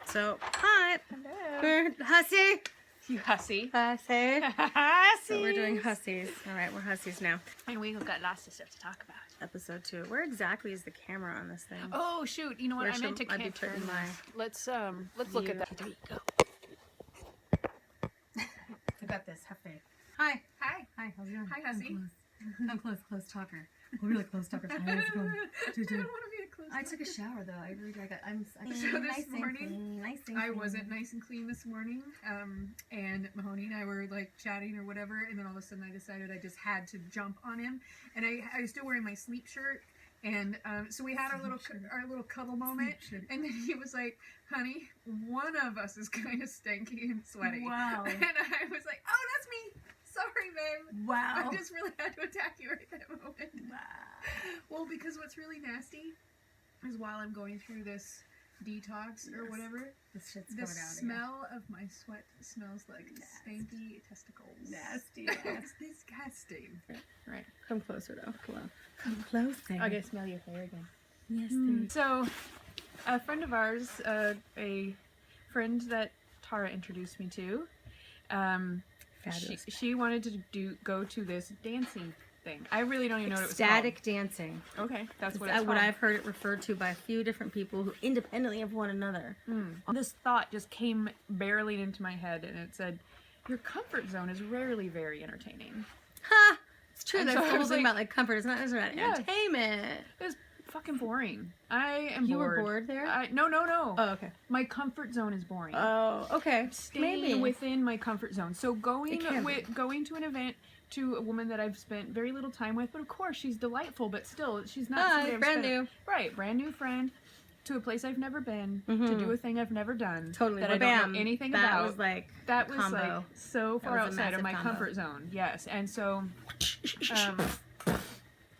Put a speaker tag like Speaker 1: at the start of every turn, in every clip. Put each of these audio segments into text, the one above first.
Speaker 1: So, hi.
Speaker 2: Hello.
Speaker 1: We're Hussy.
Speaker 2: You hussy.
Speaker 1: Hussy.
Speaker 2: Hussies.
Speaker 1: So we're doing Hussies. All right, we're Hussies now.
Speaker 2: And we've got lots of stuff to talk about.
Speaker 1: Episode 2. Where exactly is the camera on this thing?
Speaker 2: Oh shoot! You know what?
Speaker 1: Where
Speaker 2: I meant to
Speaker 1: should I be
Speaker 2: can't turn
Speaker 1: putting my
Speaker 2: this. Let's look at
Speaker 1: view?
Speaker 2: that. There you go.
Speaker 1: I got this. Have faith. Hi.
Speaker 2: Hi.
Speaker 1: Hi. How's it going?
Speaker 2: Hi, Hussy.
Speaker 1: I'm close talker. We're really close talkers. How's it going?
Speaker 2: I don't want to be a close.
Speaker 1: I took a shower though. I really got. I'm
Speaker 2: So this
Speaker 1: nice
Speaker 2: morning,
Speaker 1: and clean, nice and
Speaker 2: I
Speaker 1: clean.
Speaker 2: wasn't nice and clean this morning, and Mahoney and I were like chatting or whatever, and then all of a sudden I decided I just had to jump on him, and I was still wearing my sleep shirt, and so we had our little cuddle moment, and then he was like, "Honey, one of us is kind of stinky and sweaty."
Speaker 1: Wow.
Speaker 2: And I was like, "Oh, that's me. Sorry, babe.
Speaker 1: Wow.
Speaker 2: I just really had to attack you right at that moment."
Speaker 1: Wow.
Speaker 2: Well, because what's really nasty is while I'm going through this detox or whatever,
Speaker 1: This shit's
Speaker 2: the
Speaker 1: coming out.
Speaker 2: smell of my sweat smells like stanky testicles.
Speaker 1: Nasty.
Speaker 2: It's disgusting. Right.
Speaker 1: Come closer though. Come closer.
Speaker 2: I guess smell your hair again.
Speaker 1: Yes.
Speaker 2: So, a friend of ours, a friend that Tara introduced me to,
Speaker 1: Fabulous.
Speaker 2: she wanted to go to this dancing thing. I really don't even know what it was called.
Speaker 1: Ecstatic dancing.
Speaker 2: Okay, that's what
Speaker 1: It's
Speaker 2: it's
Speaker 1: what
Speaker 2: called.
Speaker 1: I've heard it referred to by a few different people who independently of one another.
Speaker 2: This thought just came barreling into my head, and it said, "Your comfort zone is rarely very entertaining."
Speaker 1: Ha! It's true.
Speaker 2: And
Speaker 1: That's
Speaker 2: so I
Speaker 1: the whole
Speaker 2: was
Speaker 1: thing
Speaker 2: like-
Speaker 1: about like comfort. It's not about
Speaker 2: Yeah.
Speaker 1: entertainment.
Speaker 2: It was fucking boring. I am
Speaker 1: You
Speaker 2: bored.
Speaker 1: were bored there?
Speaker 2: No.
Speaker 1: Oh, okay.
Speaker 2: My comfort zone is boring.
Speaker 1: Oh, okay.
Speaker 2: Staying
Speaker 1: Maybe.
Speaker 2: within my comfort zone. So going
Speaker 1: It can be.
Speaker 2: going to an event to a woman that I've spent very little time with, but of course she's delightful, but still she's not somebody I've
Speaker 1: brand
Speaker 2: spent-
Speaker 1: new.
Speaker 2: Right, brand new friend to a place I've never been, to
Speaker 1: Mhm.
Speaker 2: do a thing I've never done,
Speaker 1: Totally.
Speaker 2: that I
Speaker 1: Bam.
Speaker 2: don't know anything
Speaker 1: that
Speaker 2: about.
Speaker 1: Was like
Speaker 2: That was
Speaker 1: combo.
Speaker 2: like so far
Speaker 1: That was a
Speaker 2: outside of
Speaker 1: massive
Speaker 2: my
Speaker 1: combo.
Speaker 2: comfort zone. Yes, and so,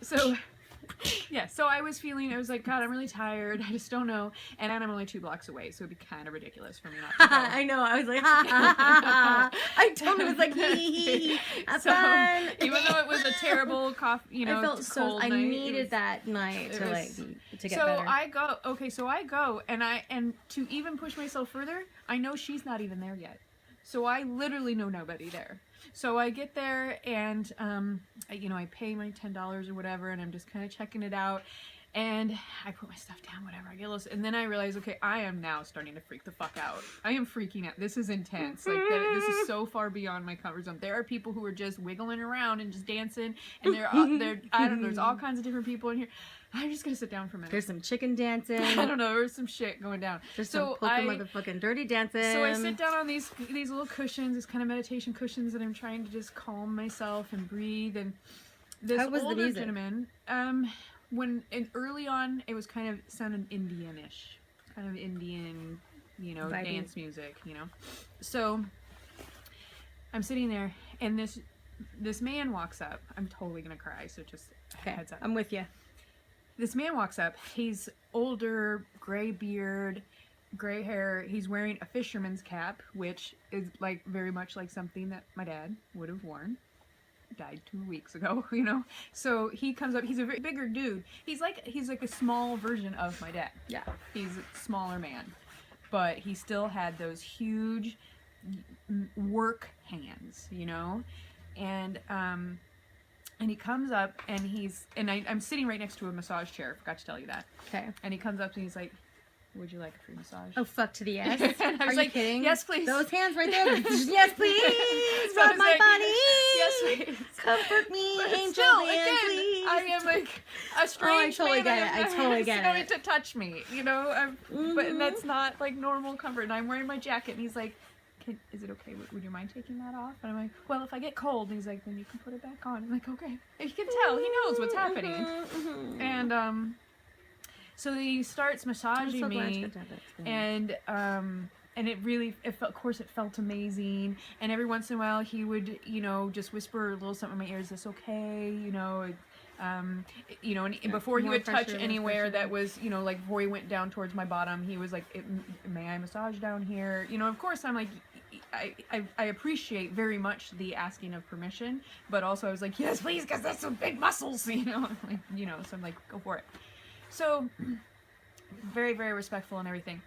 Speaker 2: so. Yeah, so I was like, God, I'm really tired. I just don't know. And I'm only 2 blocks away, so it'd be kind of ridiculous for me not to go.
Speaker 1: I know. I was like, ha ha ha ha. I totally was like, hee hee hee. Have
Speaker 2: So,
Speaker 1: fun.
Speaker 2: even though it was a terrible cough,
Speaker 1: I felt so.
Speaker 2: cold
Speaker 1: I
Speaker 2: night, it
Speaker 1: needed
Speaker 2: was-
Speaker 1: that night
Speaker 2: it
Speaker 1: to
Speaker 2: was-
Speaker 1: to get
Speaker 2: so
Speaker 1: better.
Speaker 2: I go. Okay, so I go, and to even push myself further, I know she's not even there yet. So I literally know nobody there. So I get there, and I pay my $10 or whatever, and I'm just kind of checking it out. And I put my stuff down, whatever. I get a little, and then I realize, okay, I am now starting to freak the fuck out. I am freaking out. This is intense. Like, this is so far beyond my comfort zone. There are people who are just wiggling around and just dancing, and I don't know, there's all kinds of different people in here. I'm just gonna sit down for a minute.
Speaker 1: There's some chicken dancing.
Speaker 2: I don't know. There's some shit going down.
Speaker 1: There's some motherfucking dirty dancing.
Speaker 2: So I sit down on these little cushions, these kind of meditation cushions, and I'm trying to just calm myself and breathe. And this
Speaker 1: How was the
Speaker 2: older
Speaker 1: music?
Speaker 2: gentleman, early on, it was kind of sounded Indian-ish, kind of Indian,
Speaker 1: Vibey.
Speaker 2: dance music, So I'm sitting there, and this man walks up. I'm totally gonna cry, so just heads up.
Speaker 1: I'm with you.
Speaker 2: This man walks up. He's older, gray beard, gray hair. He's wearing a fisherman's cap, which is like very much like something that my dad would have worn. Died 2 weeks ago, So he comes up. He's a very bigger dude. He's like a small version of my dad.
Speaker 1: Yeah.
Speaker 2: He's a smaller man, but he still had those huge work hands, And he comes up, and I'm sitting right next to a massage chair. Forgot to tell you that.
Speaker 1: Okay.
Speaker 2: And he comes up and he's like, "Would you like a free massage?"
Speaker 1: Oh, fuck to the yes.
Speaker 2: And I
Speaker 1: Are
Speaker 2: was
Speaker 1: you
Speaker 2: like,
Speaker 1: kidding?
Speaker 2: "Yes, please."
Speaker 1: Those hands right there. Yes, please.
Speaker 2: So I
Speaker 1: Rub
Speaker 2: was
Speaker 1: my
Speaker 2: like,
Speaker 1: body.
Speaker 2: "Yes, please."
Speaker 1: Comfort me,
Speaker 2: But
Speaker 1: angel
Speaker 2: still,
Speaker 1: man,
Speaker 2: again,
Speaker 1: please.
Speaker 2: I am like a strange
Speaker 1: totally
Speaker 2: man.
Speaker 1: get it. I totally get
Speaker 2: going
Speaker 1: it.
Speaker 2: to touch me, But that's not like normal comfort. And I'm wearing my jacket, and he's like, "Is it okay? Would you mind taking that off?" And I'm like, "Well, if I get cold," and he's like, "then you can put it back on." I'm like, "Okay." And you can tell he knows what's happening. And so he starts massaging
Speaker 1: I'm so glad you
Speaker 2: me,
Speaker 1: got to have that experience.
Speaker 2: and of course it felt amazing. And every once in a while he would, just whisper a little something in my ear. "Is this okay?" And before he
Speaker 1: More
Speaker 2: would touch
Speaker 1: pressure, less
Speaker 2: anywhere
Speaker 1: pressure.
Speaker 2: that was, like before he went down towards my bottom, he was like, "May I massage down here?" Of course I'm like, I appreciate very much the asking of permission, but also I was like, "Yes, please, because that's some big muscles," so I'm like, go for it. So very, very respectful and everything.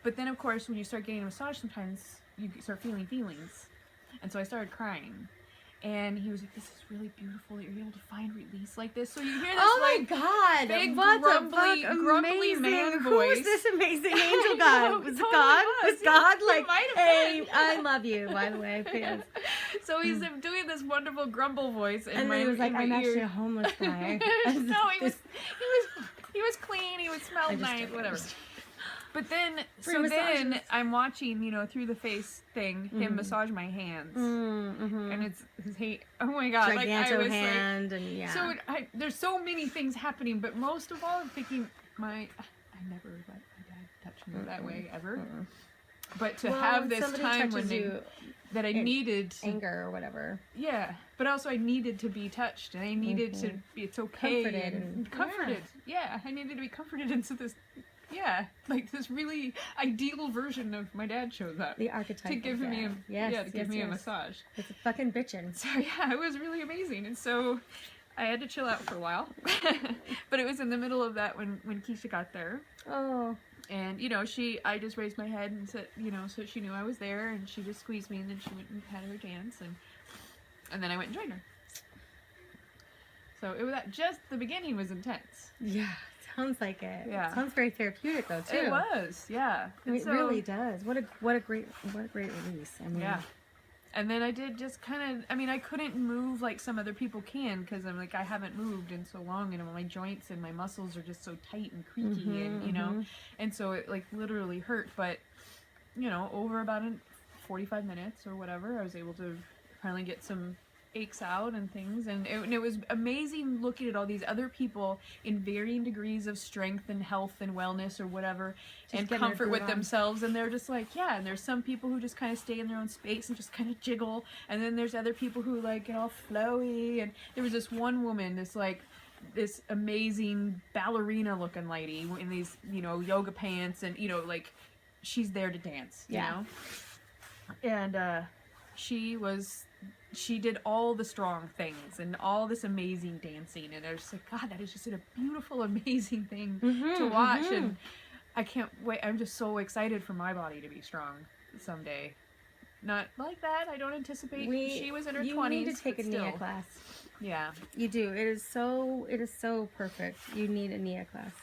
Speaker 2: But then, of course, when you start getting a massage, sometimes you start feeling feelings. And so I started crying. And he was like, this is really beautiful that you're able to find release like this. So you hear this,
Speaker 1: oh my
Speaker 2: like,
Speaker 1: God,
Speaker 2: big,
Speaker 1: what
Speaker 2: grumbly,
Speaker 1: the fuck,
Speaker 2: grumbly
Speaker 1: amazing.
Speaker 2: man
Speaker 1: Who
Speaker 2: voice.
Speaker 1: is this amazing angel
Speaker 2: I
Speaker 1: guy?
Speaker 2: know,
Speaker 1: Was it
Speaker 2: totally
Speaker 1: God?
Speaker 2: was.
Speaker 1: Was God
Speaker 2: He
Speaker 1: like,
Speaker 2: might have
Speaker 1: hey,
Speaker 2: been.
Speaker 1: I love you, by the way. Yes.
Speaker 2: So he's doing this wonderful grumble voice,
Speaker 1: And then he was like, I'm actually a homeless guy.
Speaker 2: No, he was clean. He would smell nice, whatever. But then, then I'm watching, you know, through the face thing, him massage my hands, and it's his hate. Oh my God, like I was
Speaker 1: hand,
Speaker 2: like,
Speaker 1: and yeah.
Speaker 2: So there's so many things happening, but most of all, I'm thinking I never let my dad touch me that way ever. But to have this time when that I needed
Speaker 1: anger or whatever.
Speaker 2: Yeah, but also I needed to be touched, and I needed to be. It's okay, comforted. Yeah, I needed to be comforted into this. Yeah, like this really ideal version of my dad shows up.
Speaker 1: The archetype.
Speaker 2: To give me a massage.
Speaker 1: It's a fucking bitchin'.
Speaker 2: So yeah, it was really amazing. And so I had to chill out for a while. But it was in the middle of that when Keisha got there.
Speaker 1: Oh.
Speaker 2: And, you know, I just raised my head and said, you know, so she knew I was there, and she just squeezed me, and then she went and had her dance, and then I went and joined her. So it was just the beginning was intense.
Speaker 1: Yeah. Sounds like it.
Speaker 2: Yeah.
Speaker 1: Sounds very therapeutic though too.
Speaker 2: It was, yeah.
Speaker 1: It really does. What a great release. I mean,
Speaker 2: yeah. And then I did just kind of. I mean, I couldn't move like some other people can because I'm like I haven't moved in so long, and my joints and my muscles are just so tight and creaky, and you know, and so it like literally hurt. But you know, over about 45 minutes or whatever, I was able to finally get some aches out and things, and it was amazing looking at all these other people in varying degrees of strength and health and wellness or whatever, just and comfort with themselves, and they're just like, yeah, and there's some people who just kind of stay in their own space and just kind of jiggle, and then there's other people who like get all flowy, and there was this one woman, this amazing ballerina looking lady in these, you know, yoga pants, and you know, like she's there to dance, you know, and she did all the strong things and all this amazing dancing, and I was just like, God, that is just a beautiful, amazing thing to watch, and I can't wait. I'm just so excited for my body to be strong someday. Not like that. I don't anticipate. She was in her 20s.
Speaker 1: You need to take a Nia class.
Speaker 2: Yeah,
Speaker 1: you do. It is so perfect. You need a Nia class.